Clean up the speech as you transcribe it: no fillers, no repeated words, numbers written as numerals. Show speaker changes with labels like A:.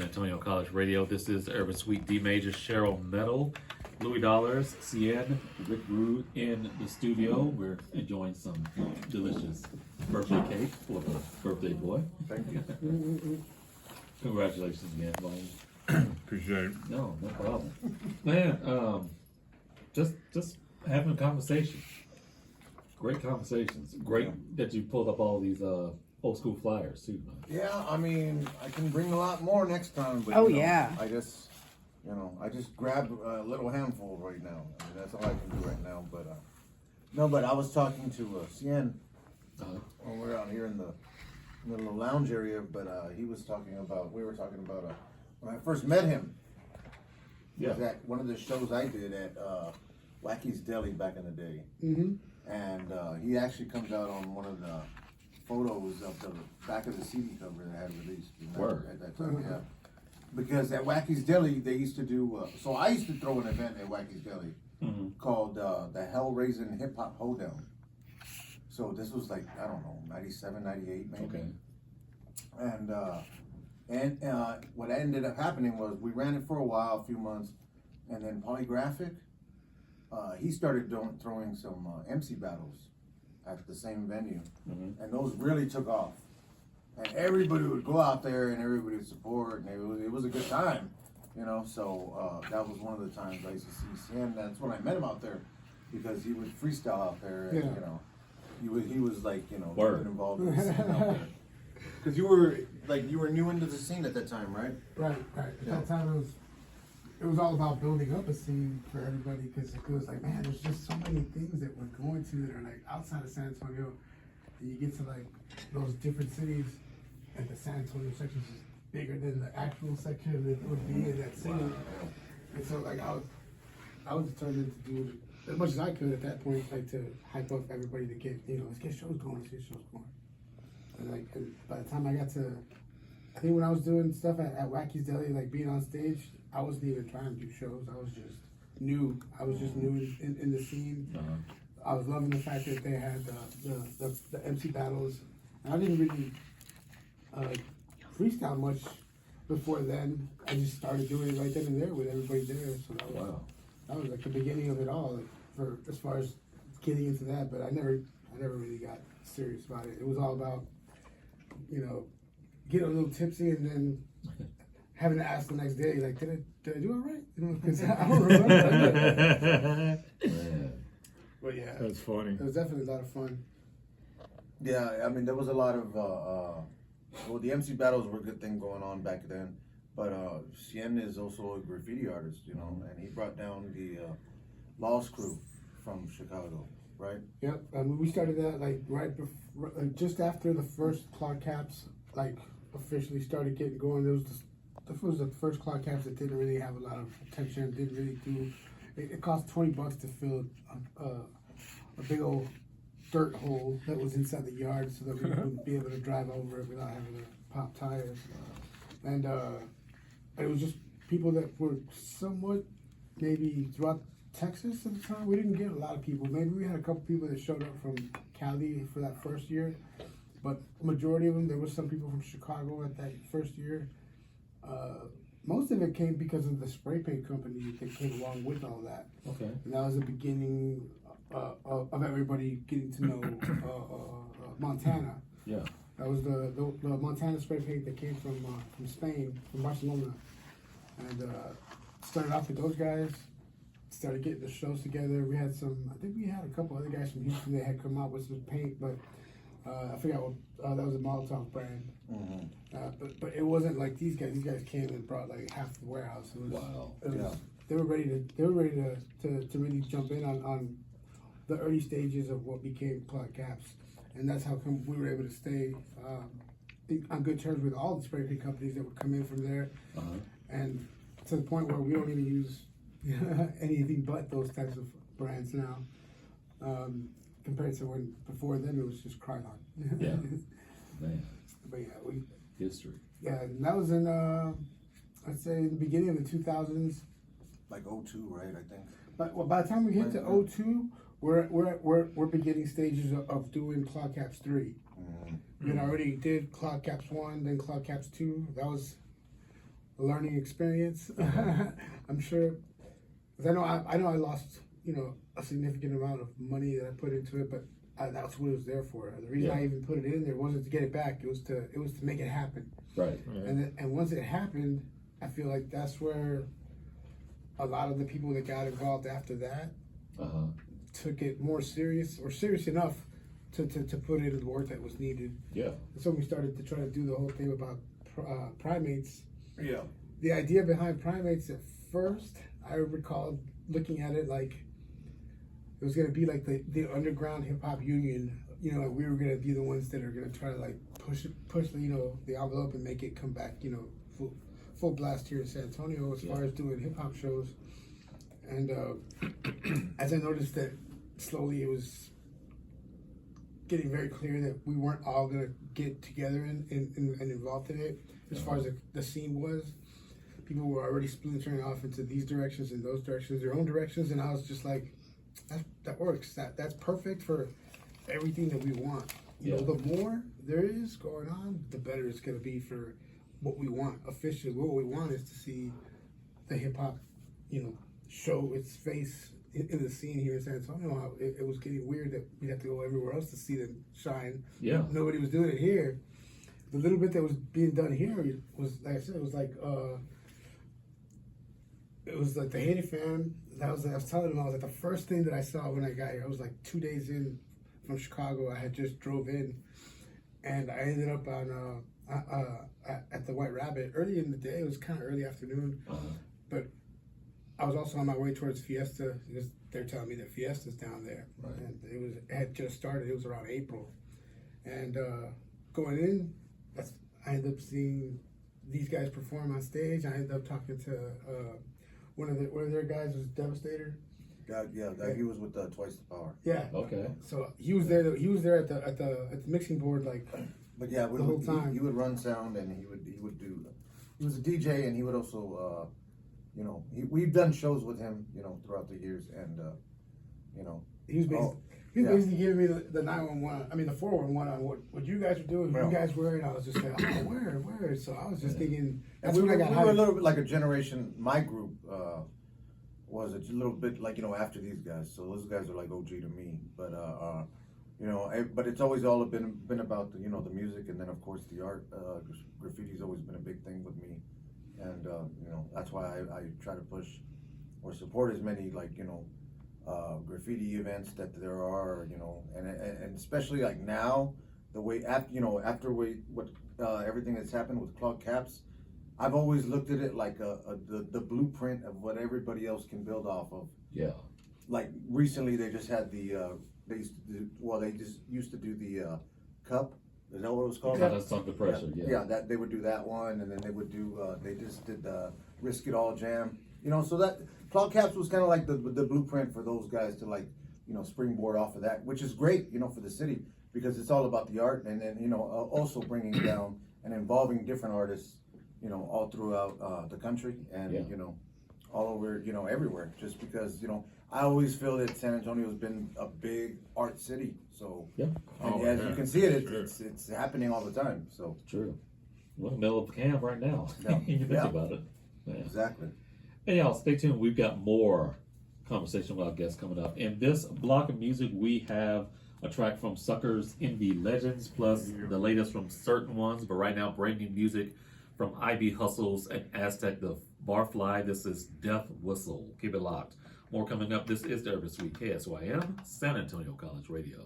A: Antonio College Radio. This is Urban Suite D Major, Cheryl Metal, Louie Dollars, Cien, Rick Rude in the studio. We're enjoying some delicious birthday cake for the birthday boy.
B: Thank you.
A: Congratulations again, buddy.
C: Appreciate it.
A: No problem. Man, just having a conversation. Great conversations. Great that you pulled up all these old school flyers too, man.
B: Yeah, I mean, I can bring a lot more next time, but
D: Yeah.
B: I just grab a little handful right now. I mean, that's all I can do right now. But no, but I was talking to Cien when we were out here in the little lounge area. But we were talking about when I first met him.
A: Yeah.
B: Was at one of the shows I did at Wacky's Deli back in the day.
D: Mm-hmm.
B: And he actually comes out on one of the photos of the back of the CD cover that I had released at that time. Yeah, because at Wacky's Deli they used to do. So I used to throw an event at Wacky's Deli called the Hell Raising Hip Hop Hoedown. So this was like, I don't know, 97, 98 maybe.
A: Okay.
B: And what ended up happening was we ran it for a while, a few months, and then Polygraphic. He started throwing some MC battles at the same venue, and those really took off. And everybody would go out there, and everybody would support, and it was a good time, So that was one of the times I used to see Cien. That's when I met him out there, because he would freestyle out there, and he was like getting involved in the scene out there. Because you were new into the scene at that time, right?
D: Right. At that time, it was all about building up a scene for everybody, because it was like, man, there's just so many things that we're going to that are like outside of San Antonio, and you get to like those different cities, and the San Antonio section is bigger than the actual section that would be in that city. Wow. And so like I was determined to do as much as I could at that point, like to hype up everybody to get, let's get shows going. And by the time I got to, I think when I was doing stuff at Wacky's Deli, like being on stage, I wasn't even trying to do shows. I was just new. In the scene. I was loving the fact that they had the MC battles. And I didn't really freestyle much before then. I just started doing it right then and there with everybody there. So that was like the beginning of it all, like, for as far as getting into that. But I never really got serious about it. It was all about, get a little tipsy and then having to ask the next day, like, did I do all right? Because I don't remember. But yeah,
C: That's funny.
D: It was definitely a lot of fun.
B: Yeah, I mean, there was a lot of, the MC battles were a good thing going on back then, but Cien is also a graffiti artist, and he brought down the Lost Crew from Chicago, right?
D: Yep, I mean, we started that like right before, just after the first Clock Caps, like, officially started getting going. This was the first Clock Caps that didn't really have a lot of attention, didn't really do. It cost $20 to fill a big old dirt hole that was inside the yard, so that we would be able to drive over it without having to pop tires. And it was just people that were somewhat maybe throughout Texas at the time. We didn't get a lot of people. Maybe we had a couple people that showed up from Cali for that first year, but majority of them, there was some people from Chicago at that first year. Most of it came because of the spray paint company that came along with all that.
A: Okay.
D: And that was the beginning of everybody getting to know Montana.
A: Yeah.
D: That was the Montana spray paint that came from Spain, from Barcelona. And started off with those guys, started getting the shows together. We had I think we had a couple other guys from Houston that had come out with some paint, but I forgot what, that was a Molotov brand. But it wasn't like these guys. These guys came and brought like half the warehouse. It was, They were ready to really jump in on the early stages of what became Clock Caps, and that's how come we were able to stay on good terms with all the spray paint companies that would come in from there, and to the point where we don't even use anything but those types of brands now. Compared to when before then it was just Krylon.
A: Yeah. Man.
D: But yeah,
A: History.
D: Yeah, and that was in I'd say the beginning of the 2000s.
B: Like 02, right? I think.
D: But by the time we hit to 02, we're beginning stages of doing Clock Caps 3. We had already did Clock Caps 1, then Clock Caps 2. That was a learning experience. I'm sure, 'cause I know I lost, you know, a significant amount of money that I put into it, but that's what it was there for. The reason I even put it in there wasn't to get it back. It was to make it happen.
A: Right.
D: And once it happened, I feel like that's where a lot of the people that got involved after that took it more serious, or serious enough to put in the work that was needed.
A: Yeah.
D: And so we started to try to do the whole thing about primates.
B: Yeah.
D: The idea behind primates at first, I recall looking at it like it was gonna be like the underground hip hop union. You know, we were gonna be the ones that are gonna try to like push you know, the envelope and make it come back, you know, full blast here in San Antonio as far as doing hip hop shows. And as I noticed that slowly it was getting very clear that we weren't all gonna get together and involved in it. As far as the scene was, people were already splintering off into these directions and those directions, their own directions, and I was just like, that works. That's perfect for everything that we want. You know, the more there is going on, the better it's gonna be for what we want. Officially, what we want is to see the hip hop, you know, show its face in the scene here in San Antonio. How it was getting weird that we'd have to go everywhere else to see them shine.
A: Yeah.
D: Nobody was doing it here. The little bit that was being done here was, like I said, it was like the Haiti fan. I was telling him, I was like, the first thing that I saw when I got here, I was like 2 days in from Chicago. I had just drove in, and I ended up on at the White Rabbit early in the day. It was kind of early afternoon, but I was also on my way towards Fiesta because they're telling me that Fiesta's down there, and it had just started. It was around April, and going in, I ended up seeing these guys perform on stage. I ended up talking to one of their guys was Devastator.
B: He was with Twice the Power.
D: Yeah.
A: Okay.
D: So he was there. He was there at the mixing board, like.
B: But yeah,
D: the whole time
B: he would run sound, and he would do. He was a DJ, and he would also, you know, we've done shows with him, you know, throughout the years, and you know,
D: he was basically giving me the 911. I mean the 411 on what you guys were doing. You guys were, and I was just like, oh, where? So I was just thinking. That's when I got hired.
B: We were a little bit like a generation. My group was a little bit like, you know, after these guys. So those guys are like OG to me, but you know, but it's always all been about the, you know, the music, and then of course the art. Graffiti's always been a big thing with me, and you know, that's why I try to push or support as many, like, you know, graffiti events that there are, you know, and especially like now, the way after what everything that's happened with clogged caps, I've always looked at it like the blueprint of what everybody else can build off of.
A: Yeah.
B: Like recently, they just had they just used to do the cup. Is that what it was called?
A: That's under pressure.
B: Yeah, that they would do that one, and then they would do. They just did the Risk It All Jam. You know, so that Cloud Caps was kind of like the blueprint for those guys to, like, you know, springboard off of that, which is great, you know, for the city, because it's all about the art, and then, you know, also bringing down and involving different artists, you know, all throughout the country, and you know, all over, you know, everywhere. Just because, you know, I always feel that San Antonio has been a big art city, so as you can see it's happening all the time. So
A: true. We're in the middle of the camp right now. You think about it. Yeah.
B: Exactly.
A: And y'all, stay tuned. We've got more conversation with our guests coming up. In this block of music, we have a track from Suckers Indie Legends, plus the latest from Certain Ones. But right now, brand new music from Ivy Hustles and Aztec the Barfly. This is Death Whistle. Keep it locked. More coming up. This is the Urban Suite, KSYM, San Antonio College Radio.